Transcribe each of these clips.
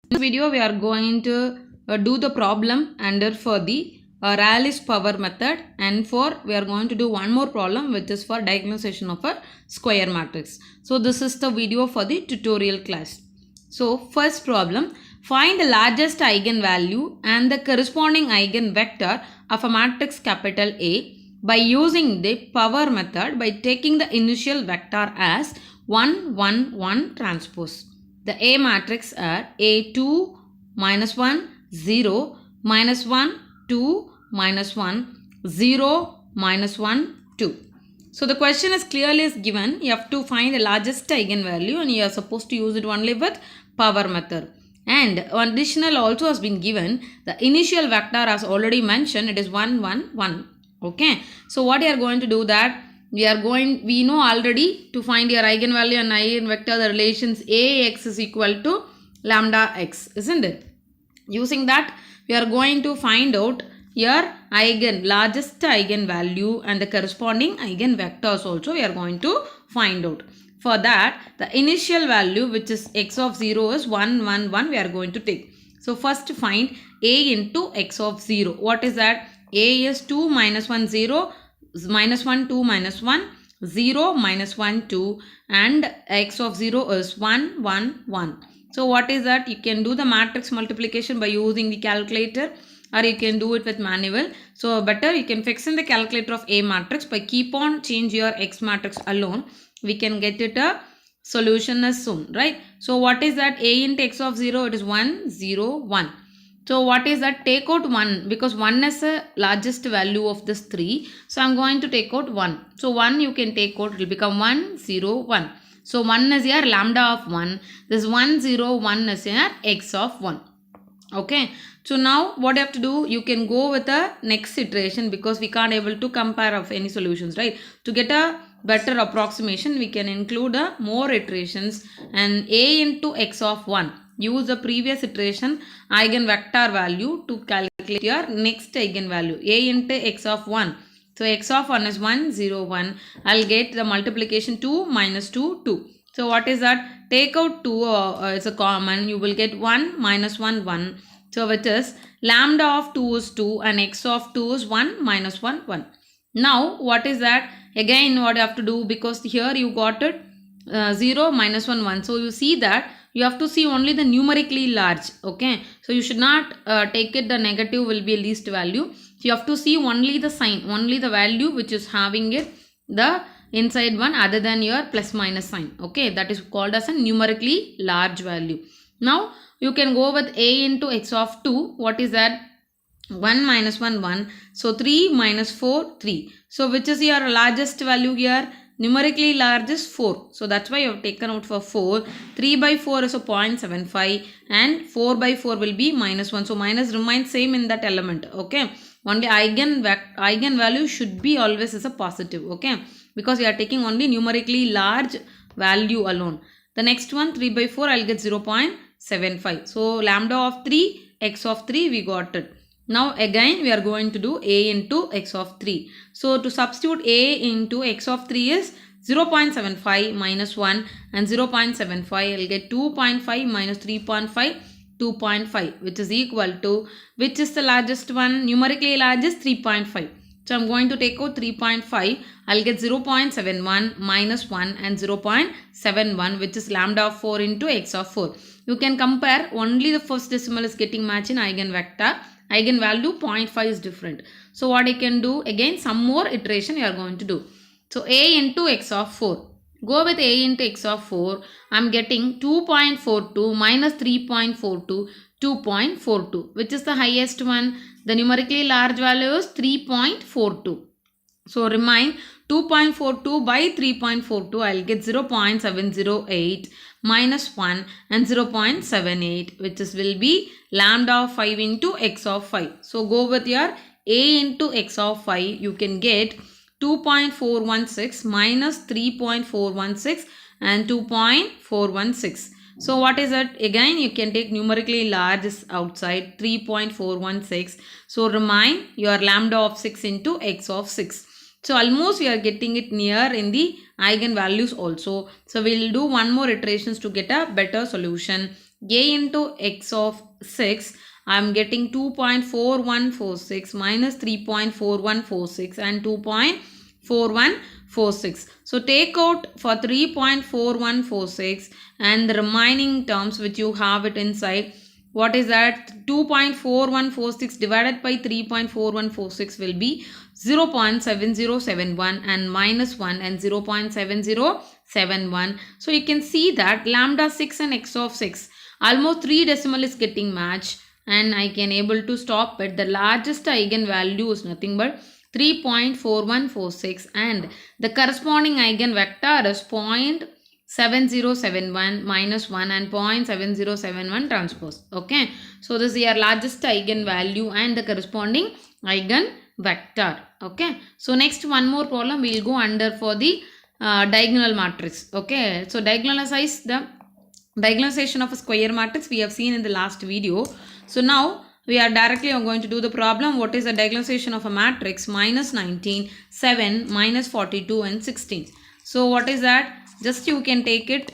In this video, we are going to do the problem under for the Rayleigh's power method, and we are going to do one more problem which is for diagonalization of a square matrix. So this is the video for the tutorial class. So first problem, find the largest eigenvalue and the corresponding eigenvector of a matrix capital A by using the power method by taking the initial vector as 1, 1, 1 transpose. The A matrix are A2, minus 1, 0, minus 1, 2, minus 1, 0, minus 1, 2. So the question is clearly given. You have to find the largest eigenvalue and you are supposed to use it only with power method. And additional also has been given. The initial vector as already mentioned, it is 1, 1, 1. Okay. So what you are going to do that? We know already to find your eigenvalue and eigenvector, the relations Ax is equal to lambda x, isn't it? Using that, we are going to find out your largest eigenvalue and the corresponding eigenvectors also we are going to find out. For that, the initial value which is x of 0 is 1, 1, 1 we are going to take. So first find A into x of 0. What is that? A is 2 minus 1, 0. Minus 1, 2, minus 1, 0, minus 1, 2 and x of 0 is 1, 1, 1. So what is that? You can do the matrix multiplication by using the calculator or you can do it with manual. So better you can fix in the calculator of A matrix by keep on change your X matrix alone. We can get it a solution as soon, right? So what is that? A into x of 0, it is 1, 0, 1. So what is that? Take out 1 because 1 is the largest value of this 3. So I am going to take out 1. So 1 you can take out, it will become 1, 0, 1. So 1 is your lambda of 1. This 1, 0, 1 is your x of 1. Okay. So now what you have to do? You can go with the next iteration because we can't able to compare of any solutions, right? To get a better approximation, we can include more iterations and A into x of 1. Use the previous iteration eigenvector value to calculate your next eigenvalue. A into x of 1. So x of 1 is 1, 0, 1. I'll get the multiplication 2 minus 2, 2. So what is that? Take out 2 it's a common. You will get 1 minus 1, 1. So which is lambda of 2 is 2 and x of 2 is 1 minus 1, 1. Now what is that? Again what you have to do because here you got it 0 minus 1, 1. So you see that you have to see only the numerically large. Okay. So you should not take it the negative will be a least value. So you have to see only the sign, only the value which is having it the inside one other than your plus minus sign. Okay. That is called as a numerically large value. Now you can go with A into x of 2. What is that? 1 minus 1, 1. So 3 minus 4, 3. So which is your largest value here? Numerically large is 4. So that's why you have taken out for 4. 3 by 4 is a 0.75 and 4 by 4 will be minus 1. So minus remains same in that element. Okay. Only eigenvalue should be always as a positive. Okay. Because you are taking only numerically large value alone. The next one 3 by 4 I'll get 0.75. So lambda of 3, x of 3 we got it. Now again we are going to do A into x of 3. So to substitute A into x of 3 is 0.75 minus 1 and 0.75 I will get 2.5 minus 3.5 2.5 which is equal to which is the largest one? Numerically largest 3.5. So I am going to take out 3.5. I will get 0.71 minus 1 and 0.71 which is lambda of 4 into x of 4. You can compare only the first decimal is getting match in eigenvector. Eigenvalue 0.5 is different. So what you can do again some more iteration you are going to do. So A into x of 4. Go with A into x of 4. I am getting 2.42 minus 3.42 2.42 which is the highest one. The numerically large value is 3.42. So remind 2.42 by 3.42 I will get 0.708 minus 1 and 0.78 which is will be lambda of 5 into x of 5. So go with your A into x of 5 you can get 2.416 minus 3.416 and 2.416. So what is it? Again you can take numerically large outside 3.416. So remind your lambda of 6 into x of 6. So almost we are getting it near in the eigenvalues also. So we will do one more iterations to get a better solution. a into x of 6, I am getting 2.4146 minus 3.4146 and 2.4146. So take out for 3.4146 and the remaining terms which you have it inside. What is that? 2.4146 divided by 3.4146 will be 0.7071 and minus 1 and 0.7071. So you can see that lambda 6 and x of 6, almost 3 decimal is getting matched, and I can able to stop it. The largest eigenvalue is nothing but 3.4146 and the corresponding eigenvector is 0.7071 minus 1 and 0.7071 transpose. Okay. So this is your largest eigenvalue and the corresponding eigenvector. Okay. So next one more problem we will go under for the diagonal matrix. Okay. So diagonalization of a square matrix we have seen in the last video. So now we are directly going to do the problem. What is the diagonalization of a matrix? Minus 19, 7, minus 42 and 16. So what is that? Just you can take it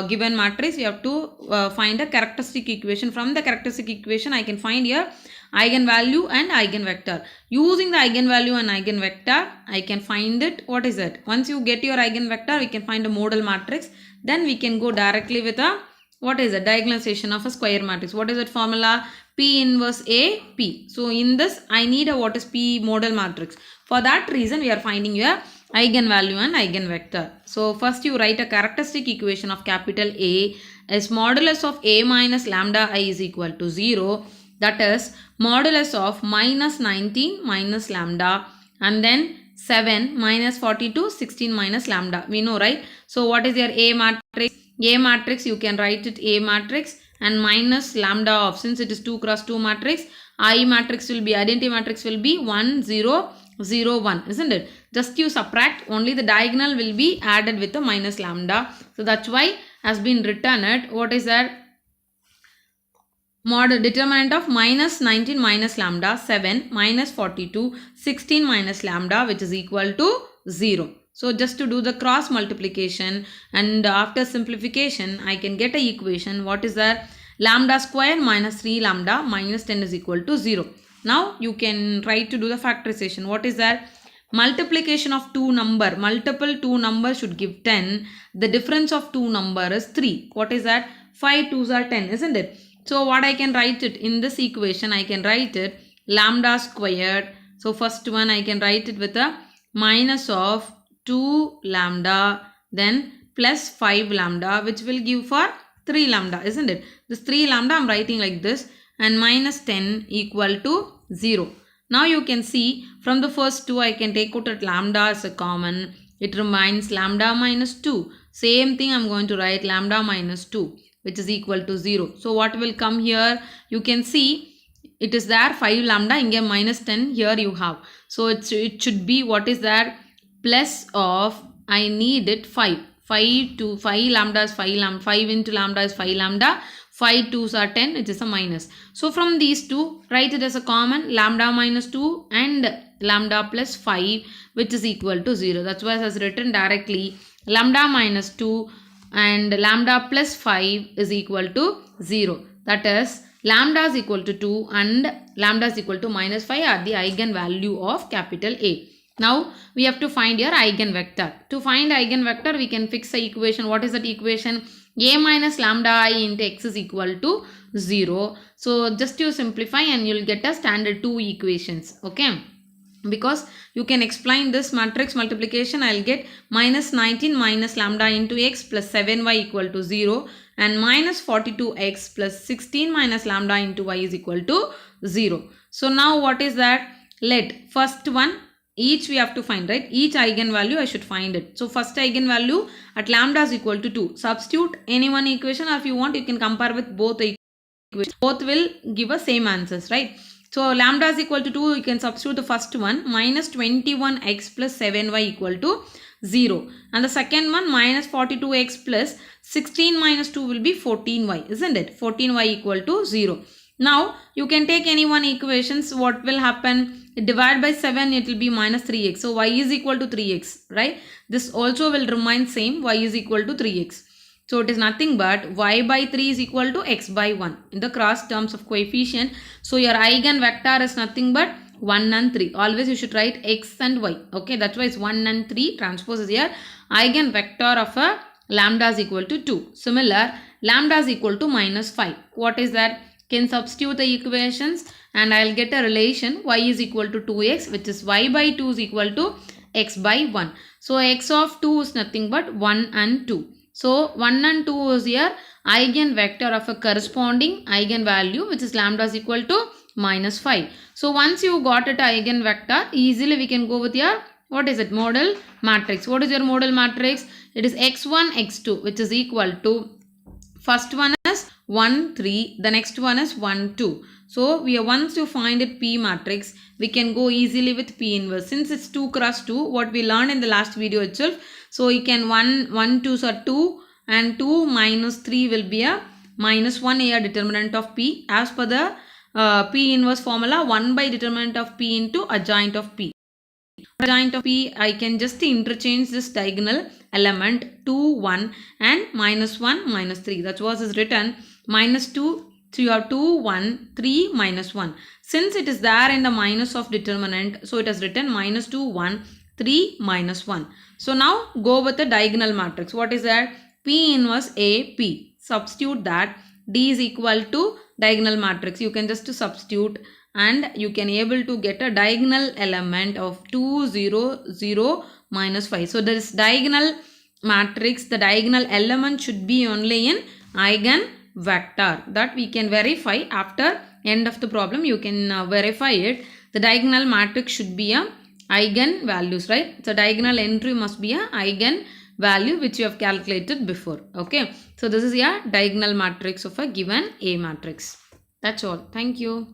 given matrix. You have to find a characteristic equation. From the characteristic equation I can find here eigenvalue and eigenvector. Using the eigenvalue and eigenvector I can find it. What is it? Once you get your eigenvector we can find a modal matrix. Then we can go directly with a what is the diagonalization of a square matrix. What is that formula? P inverse A P. So in this I need a what is P modal matrix. For that reason we are finding your eigenvalue and eigenvector. So first you write a characteristic equation of capital A as modulus of A minus lambda I is equal to 0. That is modulus of minus 19 minus lambda and then 7 minus 42, 16 minus lambda. We know, right? So what is your A matrix? A matrix you can write it A matrix and minus lambda of, since it is 2 cross 2 matrix, I matrix will be, identity matrix will be 1 0 0 1, isn't it? Just you subtract, only the diagonal will be added with the minus lambda. So that's why has been written at what is that? Determinant of minus 19 minus lambda, 7 minus 42, 16 minus lambda, which is equal to 0. So just to do the cross multiplication and after simplification I can get a equation. What is that? Lambda square minus 3 lambda minus 10 is equal to 0. Now you can try to do the factorization. What is that? Multiplication of multiple two numbers should give 10. The difference of two number is 3. What is that? 5 2s are 10, isn't it? So what I can write it in this equation, I can write it lambda squared. So first one I can write it with a minus of 2 lambda then plus 5 lambda, which will give for 3 lambda, isn't it? This 3 lambda I am writing like this and minus 10 equal to 0. Now you can see from the first two I can take out at lambda as a common. It remains lambda minus 2. Same thing I am going to write lambda minus 2, which is equal to 0. So what will come here? You can see it is there 5 lambda, inge minus 10 here you have. So it should be what is that? Plus of, I need it 5. 5 to 5 lambda is 5 lambda. 5 into lambda is 5 lambda. 5 2s are 10, which is a minus. So from these two, write it as a common lambda minus 2 and lambda plus 5, which is equal to 0. That's why it has written directly lambda minus 2 and lambda plus 5 is equal to 0. That is lambda is equal to 2 and lambda is equal to minus 5 are the eigenvalue of capital A. Now we have to find your eigenvector. To find eigenvector we can fix the equation. What is that equation? A minus lambda I into x is equal to 0. So just you simplify and you will get a standard 2 equations. Okay. Because you can explain this matrix multiplication, I will get minus 19 minus lambda into x plus 7y equal to 0 and minus 42x plus 16 minus lambda into y is equal to 0. So now what is that? Let first one each we have to find, right? Each eigenvalue I should find it. So first eigenvalue at lambda is equal to 2. Substitute any one equation, or if you want you can compare with both the equations. Both will give us same answers, right? So lambda is equal to 2, you can substitute the first one minus 21x plus 7y equal to 0. And the second one minus 42x plus 16 minus 2 will be 14y, isn't it? 14y equal to 0. Now you can take any one equations. What will happen? Divide by 7, it will be minus 3x. So y is equal to 3x, right? This also will remain same. Y is equal to 3x. So it is nothing but y by 3 is equal to x by 1 in the cross terms of coefficient. So your eigenvector is nothing but 1 and 3. Always you should write x and y. Okay, that's why it's 1 and 3. Transpose is here. Eigenvector of a lambda is equal to 2. Similar, lambda is equal to minus 5. What is that? Can substitute the equations and I'll get a relation y is equal to 2x, which is y by 2 is equal to x by 1. So x of 2 is nothing but 1 and 2. So 1 and 2 is here eigenvector of a corresponding eigenvalue, which is lambda is equal to minus 5. So once you got it eigenvector, easily we can go with your, what is it, model matrix. What is your model matrix? It is x1 x2, which is equal to, first one is 1 3, the next one is 1 2. So once you find it P matrix, we can go easily with P inverse. Since it's 2 cross 2, what we learned in the last video itself. So you can 1 2s are 2 and 2 minus 3 will be a minus 1 a determinant of P. As per the P inverse formula, 1 by determinant of P into adjoint of P. Adjoint of P, I can just interchange this diagonal element 2 1 and minus 1 minus 3. That's what is written minus 2. So you have 2 1 3 minus 1. Since it is there in the minus of determinant, so it has written minus 2 1 3 minus 1. So now go with the diagonal matrix. What is that? P inverse A P. Substitute that. D is equal to diagonal matrix. You can just substitute and you can able to get a diagonal element of 2 0 0 minus 5. So this diagonal matrix, the diagonal element should be only in eigenvector. That we can verify after end of the problem. You can verify it. The diagonal matrix should be a eigenvalues, right? So diagonal entry must be a eigenvalue which you have calculated before. Okay. So this is a diagonal matrix of a given A matrix. That's all. Thank you.